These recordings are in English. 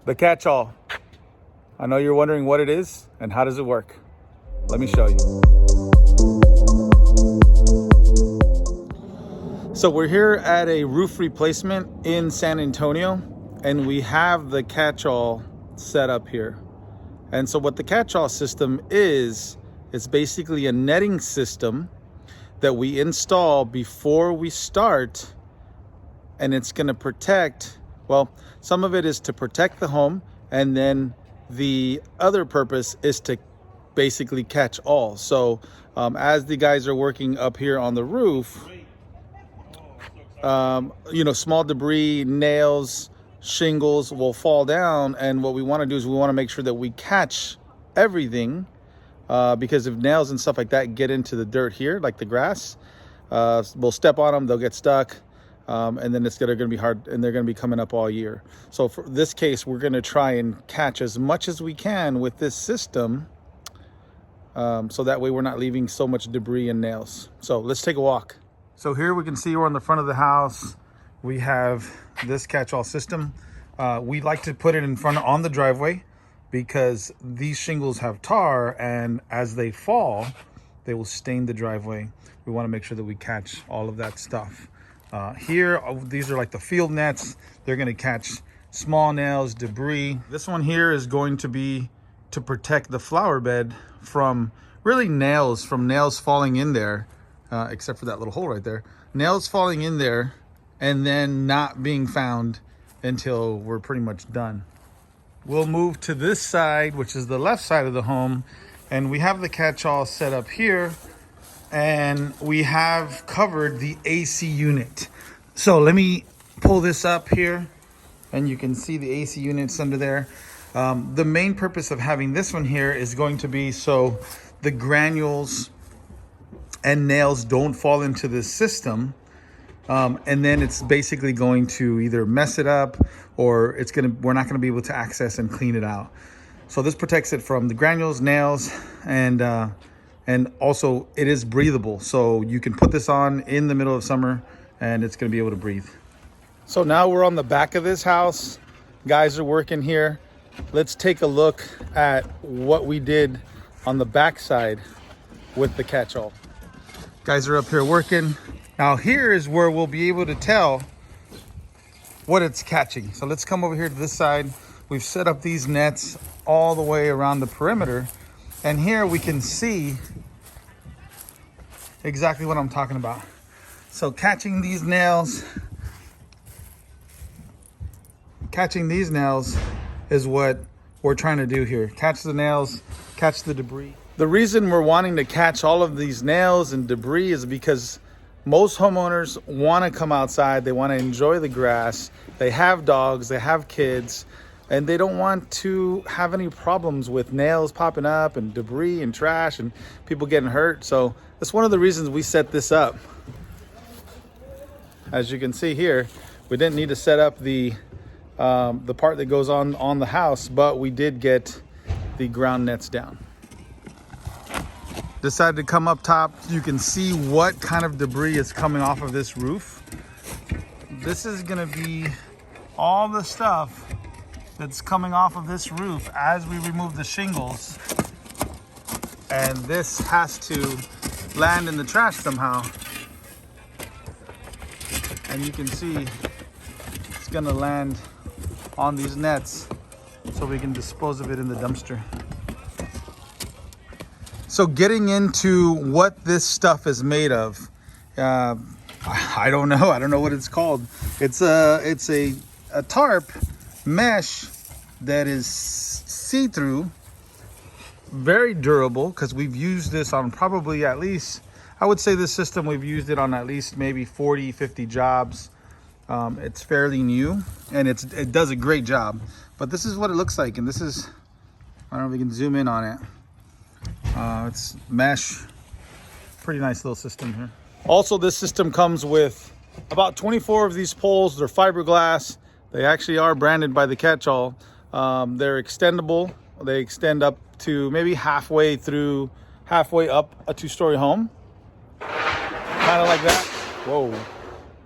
The Catchall. I know you're wondering what it is and how does it work. Let me show you. So we're here at a roof replacement in San Antonio, and we have the Catchall set up here. And so what the Catchall system is, it's basically a netting system that we install before we start, and it's going to protect, well, some of it is to protect the home, and then the other purpose is to basically catch all. So as the guys are working up here on the roof, small debris, nails, shingles will fall down, and what we want to do is we want to make sure that we catch everything, because if nails and stuff like that get into the dirt here, like the grass, we'll step on them, they'll get stuck, and then they're going to be hard, and they're going to be coming up all year. So for this case, we're going to try and catch as much as we can with this system, so that way we're not leaving so much debris and nails. So let's take a walk. So here we can see we're on the front of the house. We have this Catchall system. We like to put it in front on the driveway because these shingles have tar, and as they fall, they will stain the driveway. We want to make sure that we catch all of that stuff. Here, these are like the field nets. They're going to catch small nails, debris. This one here is going to be to protect the flower bed from really nails falling in there, except for that little hole right there. Nails falling in there and then not being found until we're pretty much done. We'll move to this side, which is the left side of the home, and we have the Catchall set up here, and we have covered the AC unit. So let me pull this up here, and you can see the AC units under there. The main purpose of having this one here is going to be so the granules and nails don't fall into this system. And then it's basically going to either mess it up, or we're not going to be able to access and clean it out. So this protects it from the granules, nails, and also it is breathable. So you can put this on in the middle of summer and it's going to be able to breathe. So now we're on the back of this house. Guys are working here. Let's take a look at what we did on the back side with the Catchall. Guys are up here working. Now here is where we'll be able to tell what it's catching. So let's come over here to this side. We've set up these nets all the way around the perimeter. And here we can see exactly what I'm talking about. So catching these nails is what we're trying to do here. Catch the nails, catch the debris. The reason we're wanting to catch all of these nails and debris is because most homeowners want to come outside. They want to enjoy the grass. They have dogs, they have kids, and they don't want to have any problems with nails popping up and debris and trash and people getting hurt. So that's one of the reasons we set this up. As you can see here, we didn't need to set up the part that goes on the house, but we did get the ground nets down. Decided to come up top so you can see what kind of debris is coming off of this roof. This is going to be all the stuff that's coming off of this roof as we remove the shingles, and this has to land in the trash somehow, and you can see it's going to land on these nets so we can dispose of it in the dumpster. So getting into what this stuff is made of, I don't know. I don't know what it's called. It's a tarp mesh that is see-through, very durable, because we've used this on probably at least, I would say this system, we've used it on at least maybe 40, 50 jobs. It's fairly new, and it does a great job. But this is what it looks like, and this is, I don't know if we can zoom in on it. It's mesh. Pretty nice little system here. Also, this system comes with about 24 of these poles. They're fiberglass. They actually are branded by the Catchall. They're extendable. They extend up to maybe halfway up a two-story home. Kind of like that. Whoa,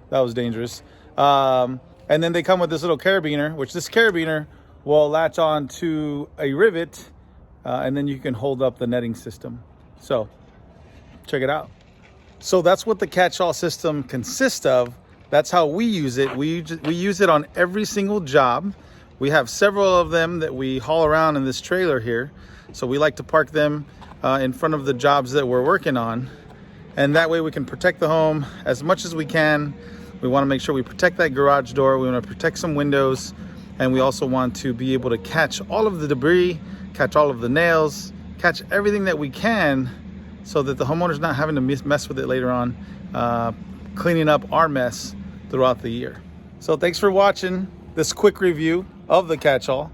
that was dangerous. And then they come with this little carabiner, which this carabiner will latch on to a rivet, and then you can hold up the netting system. So check it out. So that's what the catch-all system consists of. That's how we use it. We use it on every single job. We have several of them that we haul around in this trailer here. So we like to park them in front of the jobs that we're working on. And that way we can protect the home as much as we can. We want to make sure we protect that garage door. We want to protect some windows. And we also want to be able to catch all of the debris, catch all of the nails, catch everything that we can, so that the homeowner's not having to mess with it later on, cleaning up our mess throughout the year. So thanks for watching this quick review of the Catchall.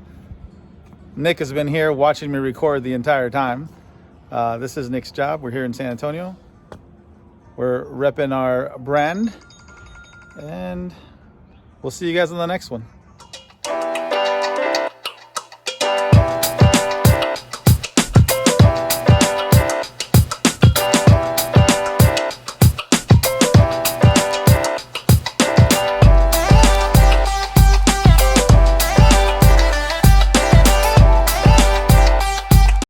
Nick has been here watching me record the entire time. This is Nick's job. We're here in San Antonio. We're repping our brand, and we'll see you guys on the next one.